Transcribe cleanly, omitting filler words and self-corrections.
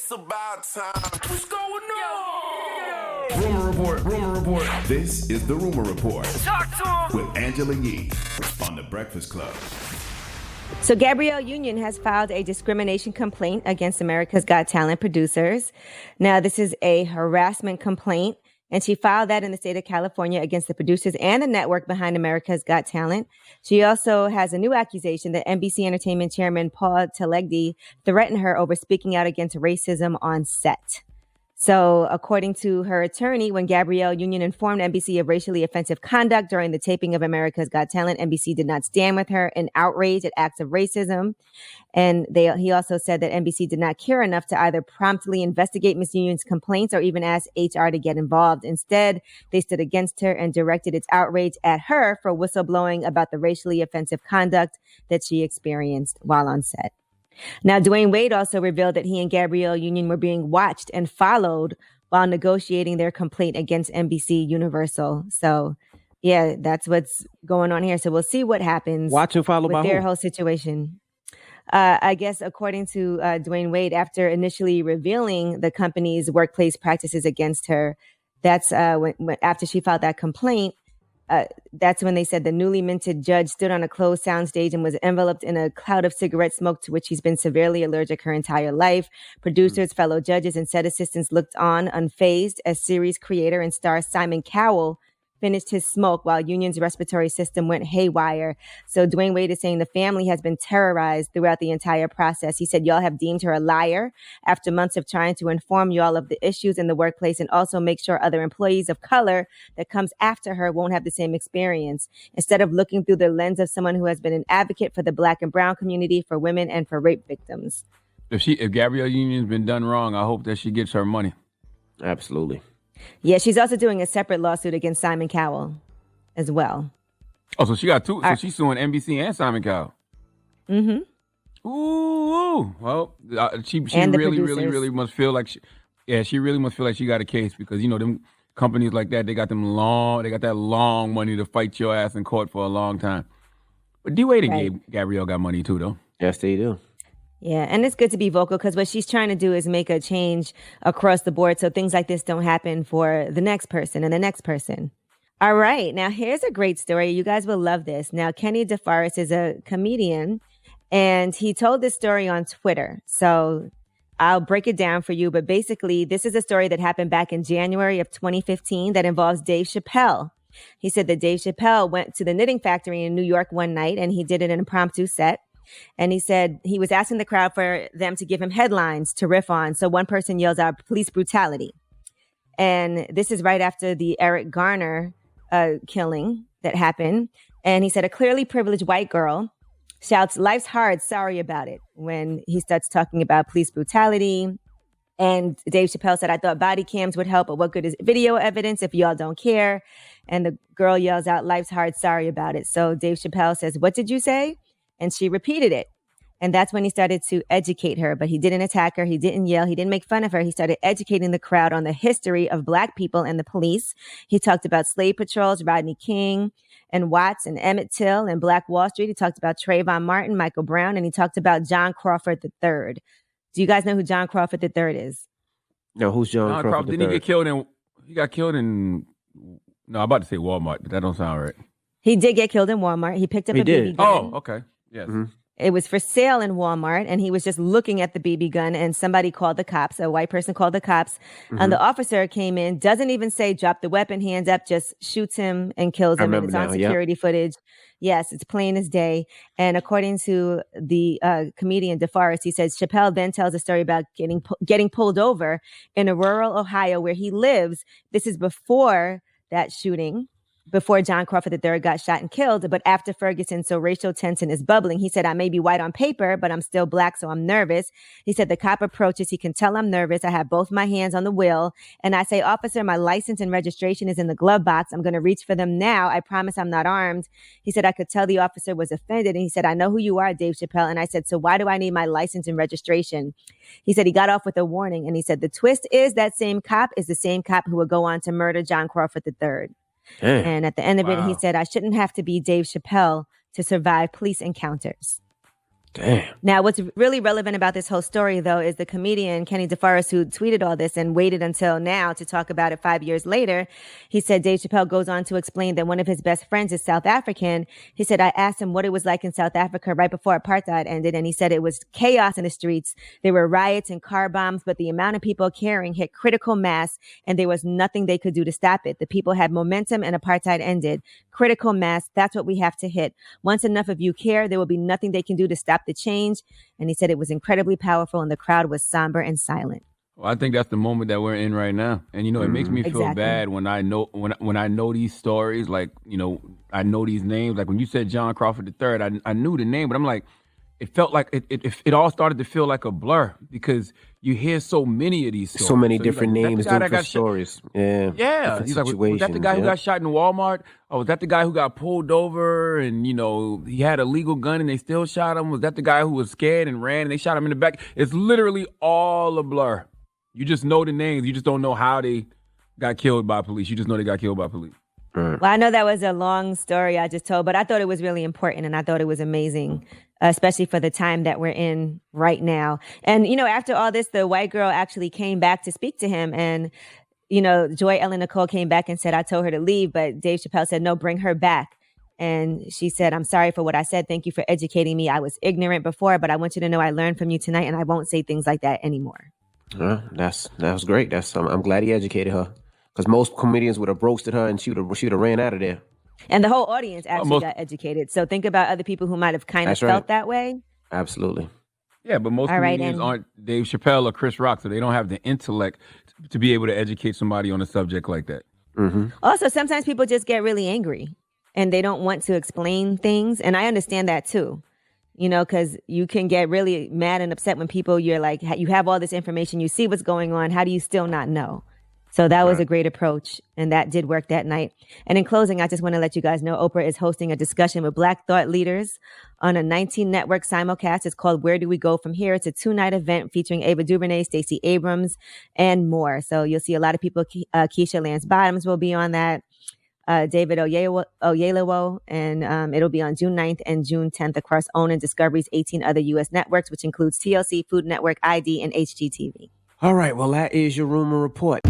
It's about time. What's going on? Rumor report, rumor report. This is the Rumor Report Talk to him. with Angela Yee on The Breakfast Club. So Gabrielle Union has filed a discrimination complaint against America's Got Talent producers. Now, this is a harassment complaint, and she filed that in the state of California against the producers and the network behind America's Got Talent. She also has a new accusation that NBC Entertainment chairman Paul Telegdi threatened her over speaking out against racism on set. So according to her attorney, when Gabrielle Union informed NBC of racially offensive conduct during the taping of America's Got Talent, NBC did not stand with her in outrage at acts of racism. And he also said that NBC did not care enough to either promptly investigate Ms. Union's complaints or even ask HR to get involved. Instead, they stood against her and directed its outrage at her for whistleblowing about the racially offensive conduct that she experienced while on set. Now, Dwayne Wade also revealed that he and Gabrielle Union were being watched and followed while negotiating their complaint against NBC Universal. So, yeah, that's what's going on here. So we'll see what happens. Watch and follow with by their who? whole situation. I guess according to Dwayne Wade, after initially revealing the company's workplace practices against her, that's when after she filed that complaint. That's when they said the newly minted judge stood on a closed soundstage and was enveloped in a cloud of cigarette smoke to which he's been severely allergic her entire life. Producers, fellow judges, and set assistants looked on unfazed as series creator and star Simon Cowell finished his smoke while Union's respiratory system went haywire. So Dwayne Wade is saying the family has been terrorized throughout the entire process. He said, y'all have deemed her a liar after months of trying to inform y'all of the issues in the workplace and also make sure other employees of color that comes after her won't have the same experience. Instead of looking through the lens of someone who has been an advocate for the Black and brown community, for women, and for rape victims. If Gabrielle Union's been done wrong, I hope that she gets her money. Absolutely. Yeah, she's also doing a separate lawsuit against Simon Cowell as well. Oh, so she got two. So she's suing NBC and Simon Cowell. Mm-hmm. Ooh. Well, she And the really must feel like she really must feel like she got a case because them companies like that, they got that long money to fight your ass in court for a long time. But D-Wade and Gabrielle got money too, though. Yes, they do. Yeah, and it's good to be vocal because what she's trying to do is make a change across the board so things like this don't happen for the next person and the next person. All right, now here's a great story. You guys will love this. Now, Kenny DeForest is a comedian, and he told this story on Twitter. So I'll break it down for you, but basically, this is a story that happened back in January of 2015 that involves Dave Chappelle. He said that Dave Chappelle went to the Knitting Factory in New York one night, and he did an impromptu set. And he said he was asking the crowd for them to give him headlines to riff on. So one person yells out, "Police brutality." And this is right after the Eric Garner killing that happened. And he said a clearly privileged white girl shouts, "Life's hard, sorry about it," when he starts talking about police brutality. And Dave Chappelle said, "I thought body cams would help, but what good is video evidence if y'all don't care?" And the girl yells out, "Life's hard, sorry about it." So Dave Chappelle says, "What did you say?" And she repeated it. And that's when he started to educate her. But he didn't attack her. He didn't yell. He didn't make fun of her. He started educating the crowd on the history of Black people and the police. He talked about slave patrols, Rodney King and Watts and Emmett Till and Black Wall Street. He talked about Trayvon Martin, Michael Brown, and he talked about John Crawford III. Do you guys know who John Crawford III is? No, who's John Crawford III? Didn't he get killed he got killed in, no, I'm about to say Walmart, but that don't sound right. He did get killed in Walmart. He picked up a BB gun. Oh, okay. Yes. Mm-hmm. It was for sale in Walmart, and he was just looking at the BB gun, and somebody called the cops. A white person called the cops, and the officer came in, doesn't even say, "Drop the weapon, hands up," just shoots him and kills him. And it's on security footage. Yes, it's plain as day. And according to the comedian DeForest, he says Chappelle then tells a story about getting pulled over in a rural Ohio where he lives. This is before that shooting, before John Crawford III got shot and killed, but after Ferguson, so racial tension is bubbling. He said, "I may be white on paper, but I'm still Black, so I'm nervous." He said, "The cop approaches. He can tell I'm nervous. I have both my hands on the wheel. And I say, 'Officer, my license and registration is in the glove box. I'm going to reach for them now. I promise I'm not armed.'" He said, "I could tell the officer was offended." And he said, "I know who you are, Dave Chappelle." And I said, "So why do I need my license and registration?" He said he got off with a warning. And he said, "The twist is that same cop is the same cop who would go on to murder John Crawford III. Damn. And at the end of it, he said, "I shouldn't have to be Dave Chappelle to survive police encounters." Damn. Now, what's really relevant about this whole story, though, is the comedian Kenny DeForest, who tweeted all this and waited until now to talk about it 5 years later. He said Dave Chappelle goes on to explain that one of his best friends is South African. He said, I asked him what it was like in South Africa right before apartheid ended, and he said it was chaos in the streets. There were riots and car bombs, but the amount of people caring hit critical mass, and there was nothing they could do to stop it. The people had momentum, and apartheid ended. Critical mass, that's what we have to hit. Once enough of you care, there will be nothing they can do to stop the change. And he said it was incredibly powerful, and the crowd was somber and silent. Well, I think that's the moment that we're in right now. And, it makes me feel bad when I know when I know these stories, like, I know these names. Like when you said John Crawford III, I knew the name, but I'm like, it felt like it all started to feel like a blur because you hear so many of these stories. So many different names, different stories. Yeah. He's like, was that the guy who got shot in Walmart? Or was that the guy who got pulled over and, he had a legal gun and they still shot him? Was that the guy who was scared and ran and they shot him in the back? It's literally all a blur. You just know the names. You just don't know how they got killed by police. You just know they got killed by police. Well, I know that was a long story I just told, but I thought it was really important and I thought it was amazing, especially for the time that we're in right now. And, after all this, the white girl actually came back to speak to him. And, Joy Ellen Nicole came back and said, I told her to leave, but Dave Chappelle said, no, bring her back. And she said, I'm sorry for what I said. Thank you for educating me. I was ignorant before, but I want you to know I learned from you tonight and I won't say things like that anymore. That was great. I'm glad he educated her. Because most comedians would have roasted her and she would have ran out of there. And the whole audience actually got educated. So think about other people who might have kind of felt that way. Absolutely. Yeah, but most comedians aren't Dave Chappelle or Chris Rock, so they don't have the intellect to be able to educate somebody on a subject like that. Mm-hmm. Also, sometimes people just get really angry and they don't want to explain things. And I understand that too. Because you can get really mad and upset when you're like, you have all this information, you see what's going on. How do you still not know? So that was a great approach, and that did work that night. And in closing, I just want to let you guys know Oprah is hosting a discussion with Black thought leaders on a 19 network simulcast. It's called Where Do We Go From Here? It's a 2-night event featuring Ava DuVernay, Stacey Abrams, and more. So you'll see a lot of people. Keisha Lance Bottoms will be on that. David Oyelowo, and it'll be on June 9th and June 10th across OWN and Discovery's 18 other U.S. networks, which includes TLC, Food Network, ID, and HGTV. All right, well, that is your rumor report.